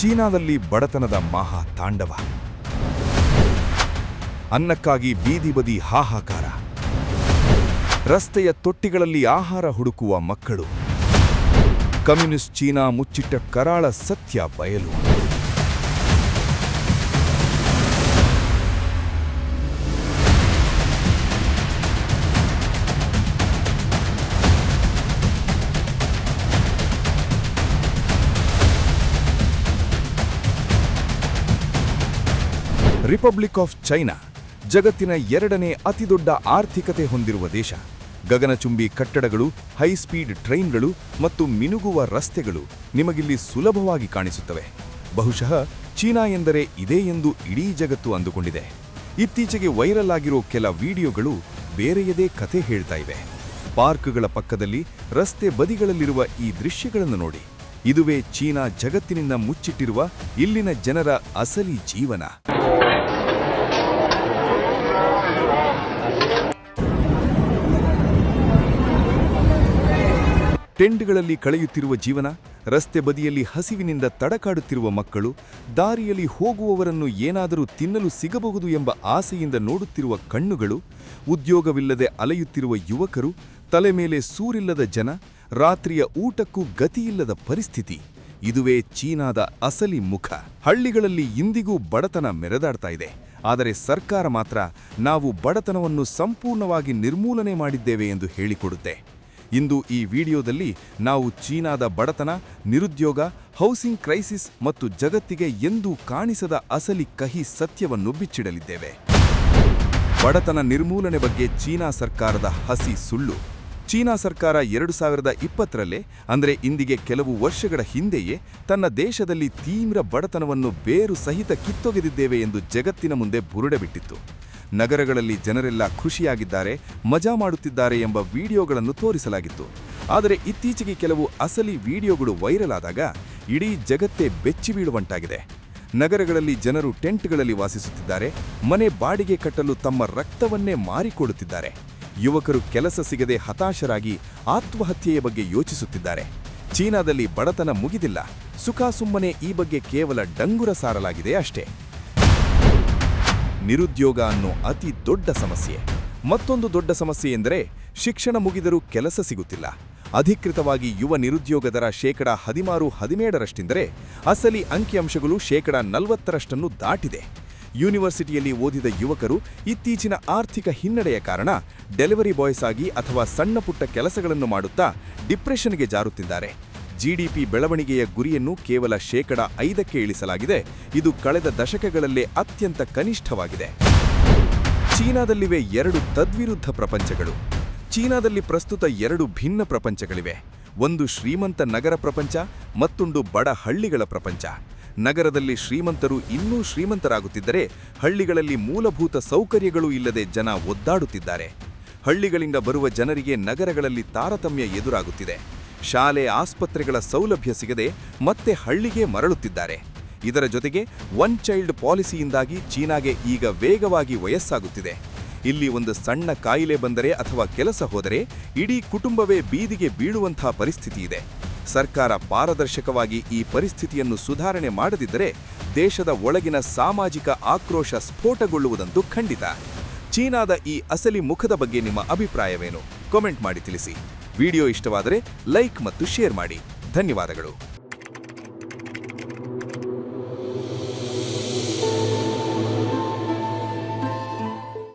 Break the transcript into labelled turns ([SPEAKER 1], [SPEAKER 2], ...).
[SPEAKER 1] ಚೀನಾದಲ್ಲಿ ಬಡತನದ ಮಹಾ ತಾಂಡವ. ಅನ್ನಕ್ಕಾಗಿ ಬೀದಿ ಬದಿ ಹಾಹಾಕಾರ. ರಸ್ತೆಯ ತೊಟ್ಟಿಗಳಲ್ಲಿ ಆಹಾರ ಹುಡುಕುವ ಮಕ್ಕಳು. ಕಮ್ಯುನಿಸ್ಟ್ ಚೀನಾ ಮುಚ್ಚಿಟ್ಟ ಕರಾಳ ಸತ್ಯ ಬಯಲು. ರಿಪಬ್ಲಿಕ್ ಆಫ್ ಚೈನಾ ಜಗತ್ತಿನ ಎರಡನೇ ಅತಿದೊಡ್ಡ ಆರ್ಥಿಕತೆ ಹೊಂದಿರುವ ದೇಶ. ಗಗನಚುಂಬಿ ಕಟ್ಟಡಗಳು, ಹೈಸ್ಪೀಡ್ ಟ್ರೈನ್ಗಳು ಮತ್ತು ಮಿನುಗುವ ರಸ್ತೆಗಳು ನಿಮಗಿಲ್ಲಿ ಸುಲಭವಾಗಿ ಕಾಣಿಸುತ್ತವೆ. ಬಹುಶಃ ಚೀನಾ ಎಂದರೆ ಇದೇ ಎಂದು ಇಡೀ ಜಗತ್ತು ಅಂದುಕೊಂಡಿದೆ. ಇತ್ತೀಚೆಗೆ ವೈರಲ್ ಆಗಿರೋ ಕೆಲ ವಿಡಿಯೋಗಳು ಬೇರೆಯದೇ ಕಥೆ ಹೇಳ್ತಾ ಇವೆ. ಪಾರ್ಕ್ಗಳ ಪಕ್ಕದಲ್ಲಿ, ರಸ್ತೆ ಬದಿಗಳಲ್ಲಿರುವ ಈ ದೃಶ್ಯಗಳನ್ನು ನೋಡಿ. ಇದುವೇ ಚೀನಾ ಜಗತ್ತಿನಿಂದ ಮುಚ್ಚಿಟ್ಟಿರುವ ಇಲ್ಲಿನ ಜನರ ಅಸಲಿ ಜೀವನ. ಟೆಂಟ್ಗಳಲ್ಲಿ ಕಳೆಯುತ್ತಿರುವ ಜೀವನ, ರಸ್ತೆ ಬದಿಯಲ್ಲಿ ಹಸಿವಿನಿಂದ ತಡಕಾಡುತ್ತಿರುವ ಮಕ್ಕಳು, ದಾರಿಯಲ್ಲಿ ಹೋಗುವವರನ್ನು ಏನಾದರೂ ತಿನ್ನಲು ಸಿಗಬಹುದು ಎಂಬ ಆಸೆಯಿಂದ ನೋಡುತ್ತಿರುವ ಕಣ್ಣುಗಳು, ಉದ್ಯೋಗವಿಲ್ಲದೆ ಅಲೆಯುತ್ತಿರುವ ಯುವಕರು, ತಲೆ ಮೇಲೆ ಸೂರಿಲ್ಲದ ಜನ, ರಾತ್ರಿಯ ಊಟಕ್ಕೂ ಗತಿಯಿಲ್ಲದ ಪರಿಸ್ಥಿತಿ. ಇದುವೇ ಚೀನಾದ ಅಸಲಿ ಮುಖ. ಹಳ್ಳಿಗಳಲ್ಲಿ ಇಂದಿಗೂ ಬಡತನ ಮೆರೆದಾಡ್ತಾ ಇದೆ. ಆದರೆ ಸರ್ಕಾರ ಮಾತ್ರ ನಾವು ಬಡತನವನ್ನು ಸಂಪೂರ್ಣವಾಗಿ ನಿರ್ಮೂಲನೆ ಮಾಡಿದ್ದೇವೆ ಎಂದು ಹೇಳಿಕೊಡುತ್ತೆ. ಇಂದು ಈ ವಿಡಿಯೋದಲ್ಲಿ ನಾವು ಚೀನಾದ ಬಡತನ, ನಿರುದ್ಯೋಗ, ಹೌಸಿಂಗ್ ಕ್ರೈಸಿಸ್ ಮತ್ತು ಜಗತ್ತಿಗೆ ಎಂದೂ ಕಾಣಿಸದ ಅಸಲಿ ಕಹಿ ಸತ್ಯವನ್ನು ಬಿಚ್ಚಿಡಲಿದ್ದೇವೆ. ಬಡತನ ನಿರ್ಮೂಲನೆ ಬಗ್ಗೆ ಚೀನಾ ಸರ್ಕಾರದ ಹಸಿ ಸುಳ್ಳು. ಚೀನಾ ಸರ್ಕಾರ 2020ರಲ್ಲೇ, ಅಂದರೆ ಇಂದಿಗೆ ಕೆಲವು ವರ್ಷಗಳ ಹಿಂದೆಯೇ, ತನ್ನ ದೇಶದಲ್ಲಿ ತೀವ್ರ ಬಡತನವನ್ನು ಬೇರು ಸಹಿತ ಕಿತ್ತೊಗೆದಿದ್ದೇವೆ ಎಂದು ಜಗತ್ತಿನ ಮುಂದೆ ಬುರುಡೆ ಬಿಟ್ಟಿತ್ತು. ನಗರಗಳಲ್ಲಿ ಜನರೆಲ್ಲ ಖುಷಿಯಾಗಿದ್ದಾರೆ, ಮಜಾ ಮಾಡುತ್ತಿದ್ದಾರೆ ಎಂಬ ವಿಡಿಯೋಗಳನ್ನು ತೋರಿಸಲಾಗಿತ್ತು. ಆದರೆ ಇತ್ತೀಚೆಗೆ ಕೆಲವು ಅಸಲಿ ವಿಡಿಯೋಗಳು ವೈರಲ್ ಆದಾಗ ಇಡೀ ಜಗತ್ತೇ ಬೆಚ್ಚಿ ಬೀಳುವಂತಾಗಿದೆ. ನಗರಗಳಲ್ಲಿ ಜನರು ಟೆಂಟ್ಗಳಲ್ಲಿ ವಾಸಿಸುತ್ತಿದ್ದಾರೆ, ಮನೆ ಬಾಡಿಗೆ ಕಟ್ಟಲು ತಮ್ಮ ರಕ್ತವನ್ನೇ ಮಾರಿಕೊಡುತ್ತಿದ್ದಾರೆ. ಯುವಕರು ಕೆಲಸ ಸಿಗದೆ ಹತಾಶರಾಗಿ ಆತ್ಮಹತ್ಯೆಯ ಬಗ್ಗೆ ಯೋಚಿಸುತ್ತಿದ್ದಾರೆ. ಚೀನಾದಲ್ಲಿ ಬಡತನ ಮುಗಿದಿಲ್ಲ, ಸುಖಾಸುಮ್ಮನೆ ಈ ಬಗ್ಗೆ ಕೇವಲ ಡಂಗುರ ಸಾರಲಾಗಿದೆ ಅಷ್ಟೇ. ನಿರುದ್ಯೋಗ ಅನ್ನೋ ಅತಿ ದೊಡ್ಡ ಸಮಸ್ಯೆ. ಮತ್ತೊಂದು ದೊಡ್ಡ ಸಮಸ್ಯೆ ಎಂದರೆ ಶಿಕ್ಷಣ ಮುಗಿದರೂ ಕೆಲಸ ಸಿಗುತ್ತಿಲ್ಲ. ಅಧಿಕೃತವಾಗಿ ಯುವ ನಿರುದ್ಯೋಗ ದರ 13-17ರಷ್ಟಿದ್ದರೆ ಅಸಲಿ ಅಂಕಿಅಂಶಗಳು 40%ರಷ್ಟನ್ನು ದಾಟಿದೆ. ಯೂನಿವರ್ಸಿಟಿಯಲ್ಲಿ ಓದಿದ ಯುವಕರು ಇತ್ತೀಚಿನ ಆರ್ಥಿಕ ಹಿನ್ನಡೆಯ ಕಾರಣ ಡೆಲಿವರಿ ಬಾಯ್ಸ್ ಆಗಿ ಅಥವಾ ಸಣ್ಣಪುಟ್ಟ ಕೆಲಸಗಳನ್ನು ಮಾಡುತ್ತಾ ಡಿಪ್ರೆಷನ್ಗೆ ಜಾರುತ್ತಿದ್ದಾರೆ. ಜಿಡಿಪಿ ಬೆಳವಣಿಗೆಯ ಗುರಿಯನ್ನು ಕೇವಲ 5%ಕ್ಕೆ ಇಳಿಸಲಾಗಿದೆ. ಇದು ಕಳೆದ ದಶಕಗಳಲ್ಲೇ ಅತ್ಯಂತ ಕನಿಷ್ಠವಾಗಿದೆ. ಚೀನಾದಲ್ಲಿವೆ 2 ತದ್ವಿರುದ್ಧ ಪ್ರಪಂಚಗಳು. ಚೀನಾದಲ್ಲಿ ಪ್ರಸ್ತುತ 2 ಭಿನ್ನ ಪ್ರಪಂಚಗಳಿವೆ. ಒಂದು ಶ್ರೀಮಂತ ನಗರ ಪ್ರಪಂಚ, ಮತ್ತೊಂದು ಬಡ ಹಳ್ಳಿಗಳ ಪ್ರಪಂಚ. ನಗರದಲ್ಲಿ ಶ್ರೀಮಂತರು ಇನ್ನೂ ಶ್ರೀಮಂತರಾಗುತ್ತಿದ್ದರೆ, ಹಳ್ಳಿಗಳಲ್ಲಿ ಮೂಲಭೂತ ಸೌಕರ್ಯಗಳೂ ಇಲ್ಲದೆ ಜನ ಒದ್ದಾಡುತ್ತಿದ್ದಾರೆ. ಹಳ್ಳಿಗಳಿಂದ ಬರುವ ಜನರಿಗೆ ನಗರಗಳಲ್ಲಿ ತಾರತಮ್ಯ ಎದುರಾಗುತ್ತಿದೆ. ಶಾಲೆ, ಆಸ್ಪತ್ರೆಗಳ ಸೌಲಭ್ಯ ಸಿಗದೆ ಮತ್ತೆ ಹಳ್ಳಿಗೆ ಮರಳುತ್ತಿದ್ದಾರೆ. ಇದರ ಜೊತೆಗೆ ಒನ್ ಚೈಲ್ಡ್ ಪಾಲಿಸಿಯಿಂದಾಗಿ ಚೀನಾಗೆ ಈಗ ವೇಗವಾಗಿ ವಯಸ್ಸಾಗುತ್ತಿದೆ. ಇಲ್ಲಿ ಒಂದು ಸಣ್ಣ ಕಾಯಿಲೆ ಬಂದರೆ ಅಥವಾ ಕೆಲಸ ಹೋದರೆ ಇಡೀ ಕುಟುಂಬವೇ ಬೀದಿಗೆ ಬೀಳುವಂಥ ಪರಿಸ್ಥಿತಿ ಇದೆ. ಸರ್ಕಾರ ಪಾರದರ್ಶಕವಾಗಿ ಈ ಪರಿಸ್ಥಿತಿಯನ್ನು ಸುಧಾರಣೆ ಮಾಡದಿದ್ದರೆ ದೇಶದ ಒಳಗಿನ ಸಾಮಾಜಿಕ ಆಕ್ರೋಶ ಸ್ಫೋಟಗೊಳ್ಳುವುದಂತೂ ಖಂಡಿತ. ಚೀನಾದ ಈ ಅಸಲಿ ಮುಖದ ಬಗ್ಗೆ ನಿಮ್ಮ ಅಭಿಪ್ರಾಯವೇನು? ಕಾಮೆಂಟ್ ಮಾಡಿ ತಿಳಿಸಿ. ವಿಡಿಯೋ ಇಷ್ಟವಾದರೆ ಲೈಕ್ ಮತ್ತು ಶೇರ್ ಮಾಡಿ. ಧನ್ಯವಾದಗಳು.